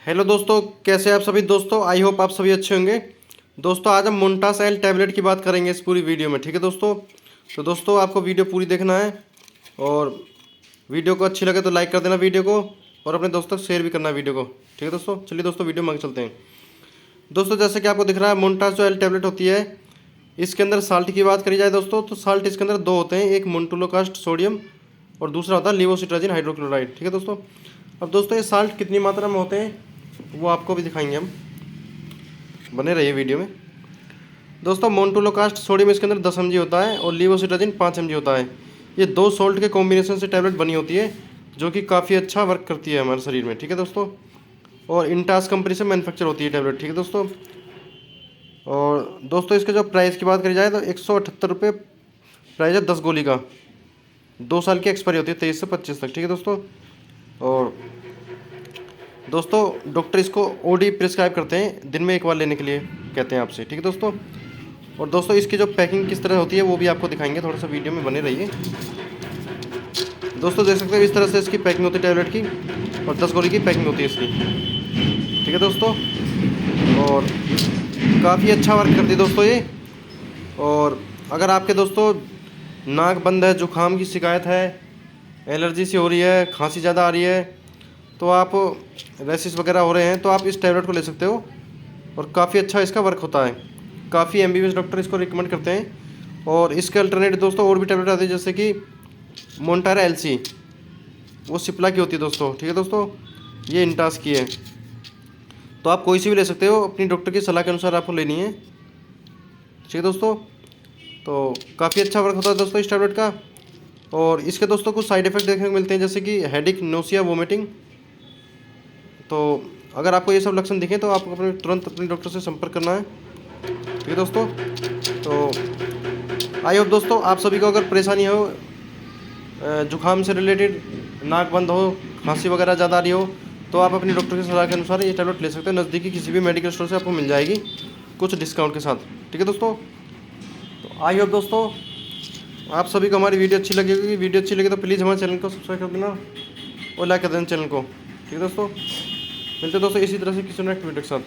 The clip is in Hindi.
हेलो दोस्तों, कैसे आप सभी दोस्तों। आई होप आप सभी अच्छे होंगे। दोस्तों आज हम मोन्टासेल टैबलेट की बात करेंगे इस पूरी वीडियो में, ठीक है दोस्तों। तो दोस्तों आपको वीडियो पूरी देखना है और वीडियो को अच्छी लगे तो लाइक कर देना वीडियो को, और अपने दोस्तों को शेयर भी करना वीडियो को, ठीक है दोस्तों। चलिए दोस्तों वीडियो में आगे चलते हैं। दोस्तों जैसे कि आपको दिख रहा है मोन्टासेल टैबलेट होती है। इसके अंदर साल्ट की बात करी जाए दोस्तों तो साल्ट इसके अंदर दो होते हैं, एक मोन्टुलोकास्ट सोडियम और दूसरा होता है लिवोसिट्राजिन हाइड्रोक्लोराइड, ठीक है दोस्तों। अब दोस्तों ये साल्ट कितनी मात्रा में होते हैं वो आपको भी दिखाएंगे हम, बने रहिए वीडियो में। दोस्तों मोन्टुलोकास्ट सोडियम इसके अंदर 10 mg होता है और लिवोसिट्राजिन 5 mg होता है। ये दो सॉल्ट के कॉम्बिनेशन से टैबलेट बनी होती है जो कि काफ़ी अच्छा वर्क करती है हमारे शरीर में, ठीक है दोस्तों। और इंटास कंपनी से मैन्युफैक्चर होती है टैबलेट, ठीक है दोस्तों। और दोस्तों इसके जो प्राइस की बात करी जाए तो 178 रुपये प्राइस है 10 गोली का। 2 साल की एक्सपायरी होती है 23 से 25 तक, ठीक है दोस्तों। और दोस्तों डॉक्टर इसको ओडी प्रिस्क्राइब करते हैं, दिन में एक बार लेने के लिए कहते हैं आपसे, ठीक है दोस्तों। और दोस्तों इसकी जो पैकिंग किस तरह होती है वो भी आपको दिखाएंगे, थोड़ा सा वीडियो में बने रहिए। दोस्तों देख सकते हो इस तरह से इसकी पैकिंग होती है टैबलेट की, और 10 गोली की पैकिंग होती है इसकी, ठीक है दोस्तों। और काफ़ी अच्छा वर्क करती है दोस्तों ये। और अगर आपके दोस्तों नाक बंद है, जुकाम की शिकायत है, एलर्जी सी हो रही है, खांसी ज़्यादा आ रही है, तो आप रैसेस वगैरह हो रहे हैं तो आप इस टैबलेट को ले सकते हो और काफ़ी अच्छा इसका वर्क होता है। काफ़ी एमबीबीएस डॉक्टर इसको रिकमेंड करते हैं। और इसके अल्टरनेट दोस्तों और भी टैबलेट आती है, जैसे कि मोन्टारा एलसी, वो सिप्ला की होती है दोस्तों, ठीक है दोस्तों। ये इंटास की है, तो आप कोई सी भी ले सकते हो, अपनी डॉक्टर की सलाह के अनुसार आपको लेनी है, ठीक है दोस्तों। तो काफ़ी अच्छा वर्क होता है दोस्तों इस टैबलेट का। और इसके दोस्तों कुछ साइड इफ़ेक्ट देखने को मिलते हैं, जैसे कि हेडेक, नोसिया, वोमिटिंग। तो अगर आपको ये सब लक्षण दिखें तो आपको तुरंत अपने डॉक्टर से संपर्क करना है, ठीक है दोस्तों। तो आई होप दोस्तों आप सभी को अगर परेशानी हो, जुकाम से रिलेटेड, नाक बंद हो, खांसी वगैरह ज़्यादा आ रही हो, तो आप अपनी डॉक्टर की सलाह के अनुसार ये टैबलेट ले सकते हो। नज़दीकी किसी भी मेडिकल स्टोर से आपको मिल जाएगी कुछ डिस्काउंट के साथ, ठीक है दोस्तों। तो आई होप दोस्तों आप सभी को हमारी वीडियो अच्छी लगेगी। वीडियो अच्छी लगे तो प्लीज़ हमारे चैनल को सब्सक्राइब कर देना और लाइक कर देना चैनल को, ठीक है दोस्तों। मिलते हैं दोस्तों इसी तरह से किसी नेक्स्ट वीडियो के साथ।